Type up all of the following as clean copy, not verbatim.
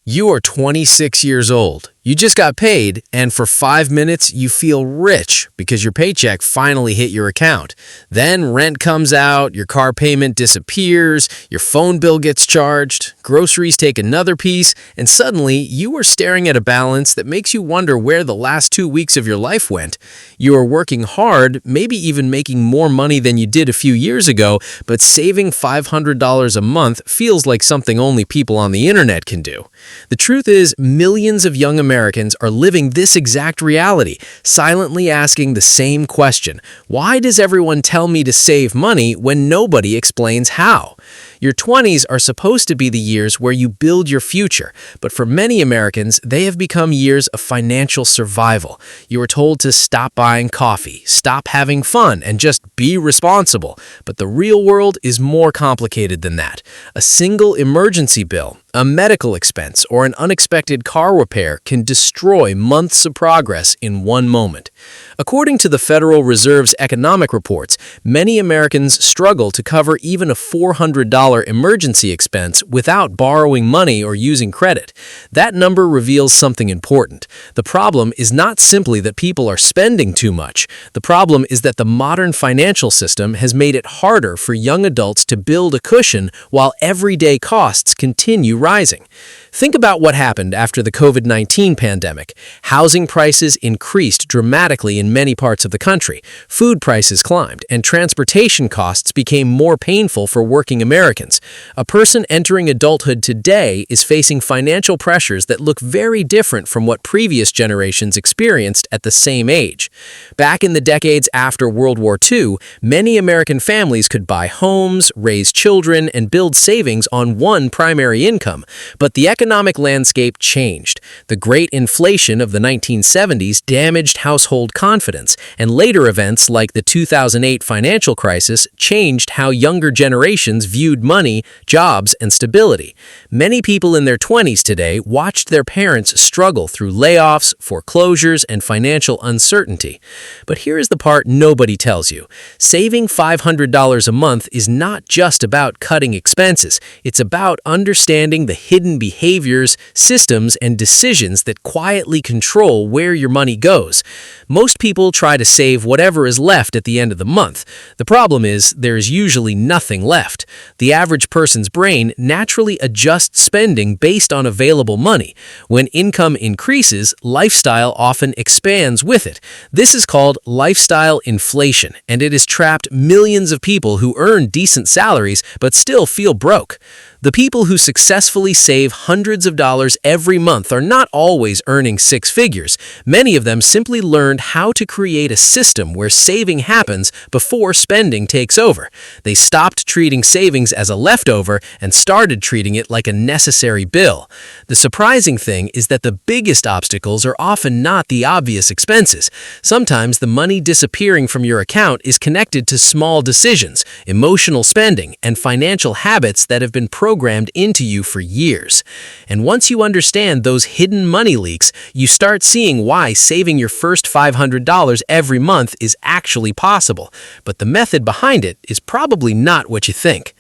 You are 26 years old. You just got paid, and for 5 minutes, you feel rich because your paycheck finally hit your account. Then rent comes out, your car payment disappears, your phone bill gets charged, groceries take another piece, and suddenly you are staring at a balance that makes you wonder where the last 2 weeks of your life went. You are working hard, maybe even making more money than you did a few years ago, but saving $500 a month feels like something only people on the internet can do. The truth is, millions of young Americans are living this exact reality, silently asking the same question: why does everyone tell me to save money when nobody explains how? Your 20s are supposed to be the years where you build your future, but for many Americans, they have become years of financial survival. You are told to stop buying coffee, stop having fun, and just be responsible. But the real world is more complicated than that. A single emergency bill, a medical expense, or an unexpected car repair can destroy months of progress in one moment. According to the Federal Reserve's economic reports, many Americans struggle to cover even a $400 emergency expense without borrowing money or using credit. That number reveals something important. The problem is not simply that people are spending too much. The problem is that the modern financial system has made it harder for young adults to build a cushion while everyday costs continue rising. Think about what happened after the COVID-19 pandemic. Housing prices increased dramatically in many parts of the country, food prices climbed, and transportation costs became more painful for working Americans. A person entering adulthood today is facing financial pressures that look very different from what previous generations experienced at the same age. Back in the decades after World War II, many American families could buy homes, raise children, and build savings on one primary income. But the economic landscape changed. The great inflation of the 1970s damaged household confidence, and later events like the 2008 financial crisis changed how younger generations viewed money, jobs, and stability. Many people in their 20s today watched their parents struggle through layoffs, foreclosures, and financial uncertainty. But here is the part nobody tells you. Saving $500 a month is not just about cutting expenses. It's about understanding the hidden behaviors, systems, and decisions that quietly control where your money goes. Most people try to save whatever is left at the end of the month. The problem is there is usually nothing left. The average person's brain naturally adjusts spending based on available money. When income increases, lifestyle often expands with it. This is called lifestyle inflation, and it has trapped millions of people who earn decent salaries but still feel broke. The people who successfully save hundreds of dollars every month are not always earning six figures. Many of them simply learned how to create a system where saving happens before spending takes over. They stopped treating savings as a leftover and started treating it like a necessary bill. The surprising thing is that the biggest obstacles are often not the obvious expenses. Sometimes the money disappearing from your account is connected to small decisions, emotional spending, and financial habits that have been programmed into you for years. And once you understand those hidden money leaks, you start seeing why saving your first $500 every month is actually possible. But the method behind it is probably not what you think.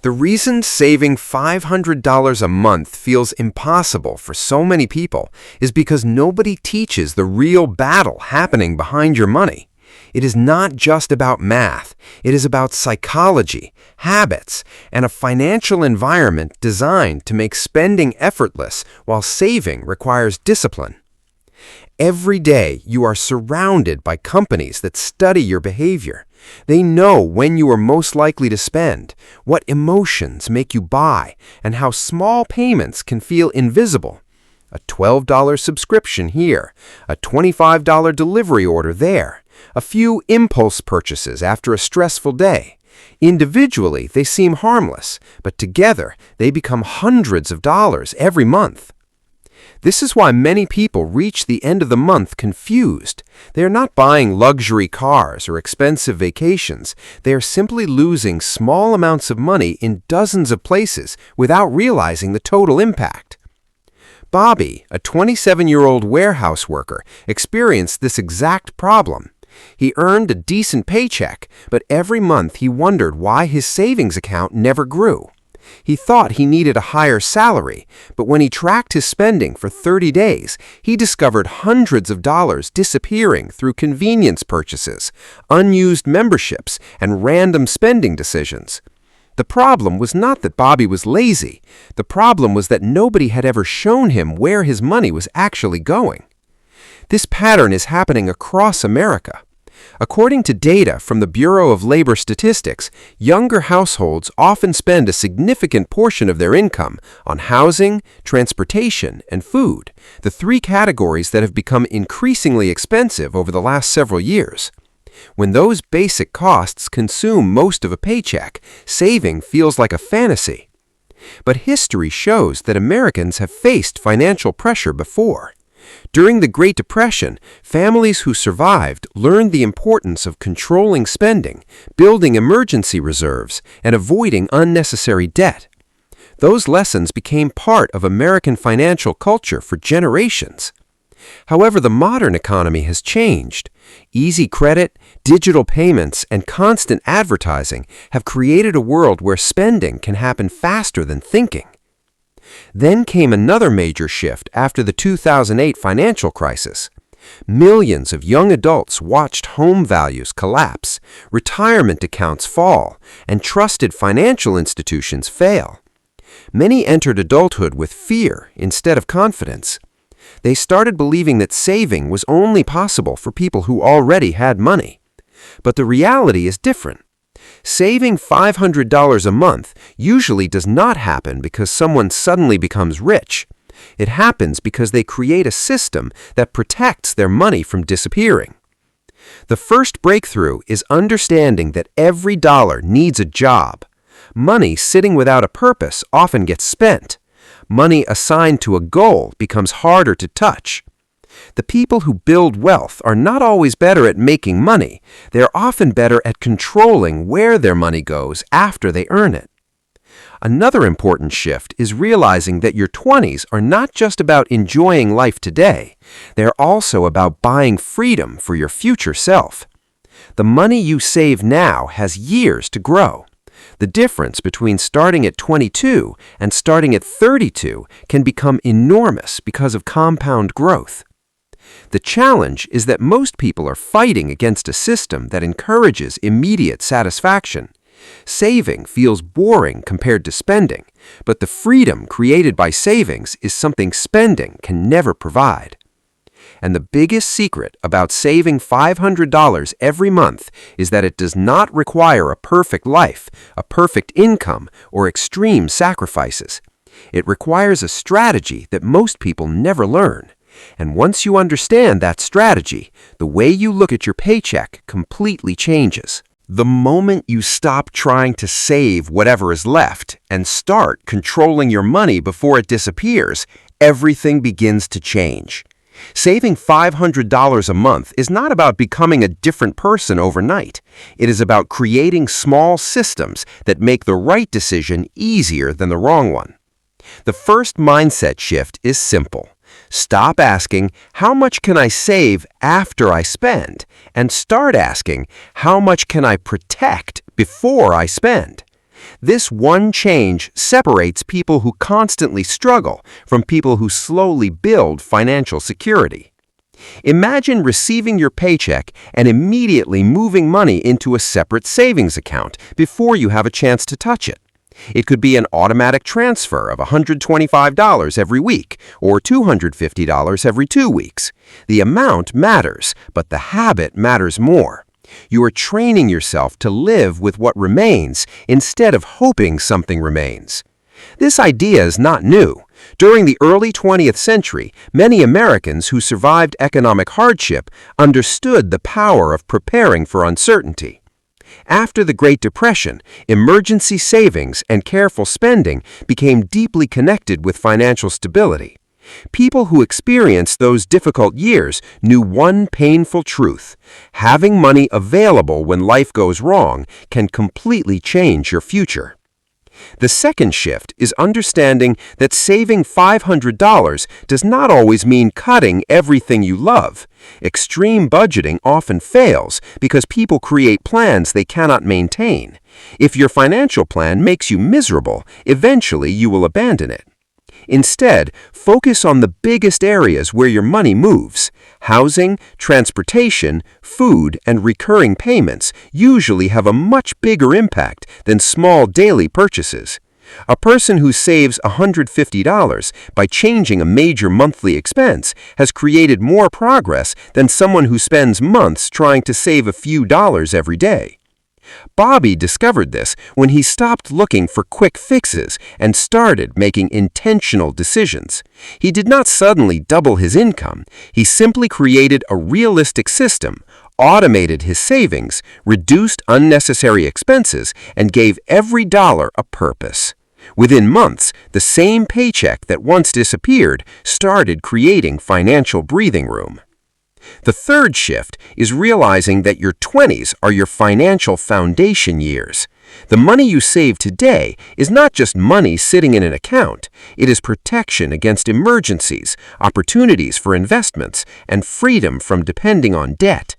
The reason saving $500 a month feels impossible for so many people is because nobody teaches the real battle happening behind your money. It is not just about math. It is about psychology, habits, and a financial environment designed to make spending effortless while saving requires discipline. Every day, you are surrounded by companies that study your behavior. They know when you are most likely to spend, what emotions make you buy, and how small payments can feel invisible. A $12 subscription here, a $25 delivery order there, a few impulse purchases after a stressful day. Individually, they seem harmless, but together, they become hundreds of dollars every month. This is why many people reach the end of the month confused. They are not buying luxury cars or expensive vacations. They are simply losing small amounts of money in dozens of places without realizing the total impact. Bobby, a 27-year-old warehouse worker, experienced this exact problem. He earned a decent paycheck, but every month he wondered why his savings account never grew. He thought he needed a higher salary, but when he tracked his spending for 30 days, he discovered hundreds of dollars disappearing through convenience purchases, unused memberships, and random spending decisions. The problem was not that Bobby was lazy. The problem was that nobody had ever shown him where his money was actually going. This pattern is happening across America. According to data from the Bureau of Labor Statistics, younger households often spend a significant portion of their income on housing, transportation, and food, the three categories that have become increasingly expensive over the last several years. When those basic costs consume most of a paycheck, saving feels like a fantasy. But history shows that Americans have faced financial pressure before. During the Great Depression, families who survived learned the importance of controlling spending, building emergency reserves, and avoiding unnecessary debt. Those lessons became part of American financial culture for generations. However, the modern economy has changed. Easy credit, digital payments, and constant advertising have created a world where spending can happen faster than thinking. Then came another major shift after the 2008 financial crisis. Millions of young adults watched home values collapse, retirement accounts fall, and trusted financial institutions fail. Many entered adulthood with fear instead of confidence. They started believing that saving was only possible for people who already had money. But the reality is different. Saving $500 a month usually does not happen because someone suddenly becomes rich. It happens because they create a system that protects their money from disappearing. The first breakthrough is understanding that every dollar needs a job. Money sitting without a purpose often gets spent. Money assigned to a goal becomes harder to touch. The people who build wealth are not always better at making money. They're often better at controlling where their money goes after they earn it. Another important shift is realizing that your 20s are not just about enjoying life today. They're also about buying freedom for your future self. The money you save now has years to grow. The difference between starting at 22 and starting at 32 can become enormous because of compound growth. The challenge is that most people are fighting against a system that encourages immediate satisfaction. Saving feels boring compared to spending, but the freedom created by savings is something spending can never provide. And the biggest secret about saving $500 every month is that it does not require a perfect life, a perfect income, or extreme sacrifices. It requires a strategy that most people never learn. And once you understand that strategy, the way you look at your paycheck completely changes. The moment you stop trying to save whatever is left and start controlling your money before it disappears, everything begins to change. Saving $500 a month is not about becoming a different person overnight. It is about creating small systems that make the right decision easier than the wrong one. The first mindset shift is simple. Stop asking, how much can I save after I spend? And start asking, how much can I protect before I spend? This one change separates people who constantly struggle from people who slowly build financial security. Imagine receiving your paycheck and immediately moving money into a separate savings account before you have a chance to touch it. It could be an automatic transfer of $125 every week or $250 every 2 weeks. The amount matters, but the habit matters more. You are training yourself to live with what remains instead of hoping something remains. This idea is not new. During the early 20th century, many Americans who survived economic hardship understood the power of preparing for uncertainty. After the Great Depression, emergency savings and careful spending became deeply connected with financial stability. People who experienced those difficult years knew one painful truth: having money available when life goes wrong can completely change your future. The second shift is understanding that saving $500 does not always mean cutting everything you love. Extreme budgeting often fails because people create plans they cannot maintain. If your financial plan makes you miserable, eventually you will abandon it. Instead, focus on the biggest areas where your money moves. Housing, transportation, food, and recurring payments usually have a much bigger impact than small daily purchases. A person who saves $150 by changing a major monthly expense has created more progress than someone who spends months trying to save a few dollars every day. Bobby discovered this when he stopped looking for quick fixes and started making intentional decisions. He did not suddenly double his income. He simply created a realistic system, automated his savings, reduced unnecessary expenses, and gave every dollar a purpose. Within months, the same paycheck that once disappeared started creating financial breathing room. The third shift is realizing that your 20s are your financial foundation years. The money you save today is not just money sitting in an account. It is protection against emergencies, opportunities for investments, and freedom from depending on debt.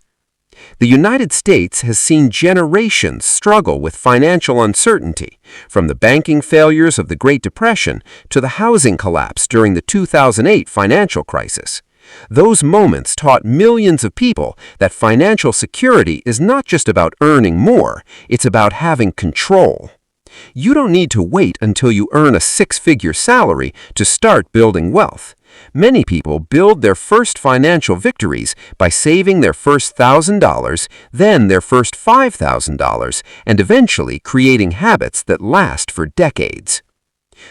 The United States has seen generations struggle with financial uncertainty, from the banking failures of the Great Depression to the housing collapse during the 2008 financial crisis. Those moments taught millions of people that financial security is not just about earning more, it's about having control. You don't need to wait until you earn a six-figure salary to start building wealth. Many people build their first financial victories by saving their first $1,000, then their first $5,000, and eventually creating habits that last for decades.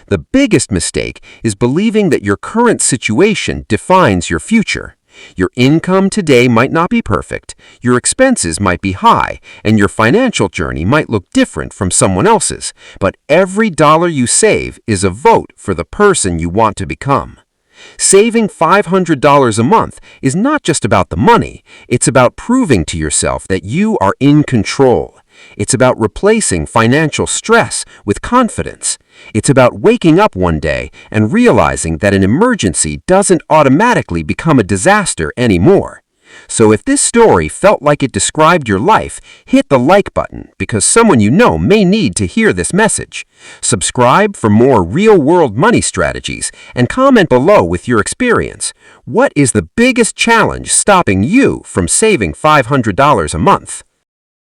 The biggest mistake is believing that your current situation defines your future. Your income today might not be perfect, your expenses might be high, and your financial journey might look different from someone else's, but every dollar you save is a vote for the person you want to become. Saving $500 a month is not just about the money, it's about proving to yourself that you are in control. It's about replacing financial stress with confidence. It's about waking up one day and realizing that an emergency doesn't automatically become a disaster anymore. So if this story felt like it described your life, hit the like button because someone you know may need to hear this message. Subscribe for more real-world money strategies and comment below with your experience. What is the biggest challenge stopping you from saving $500 a month?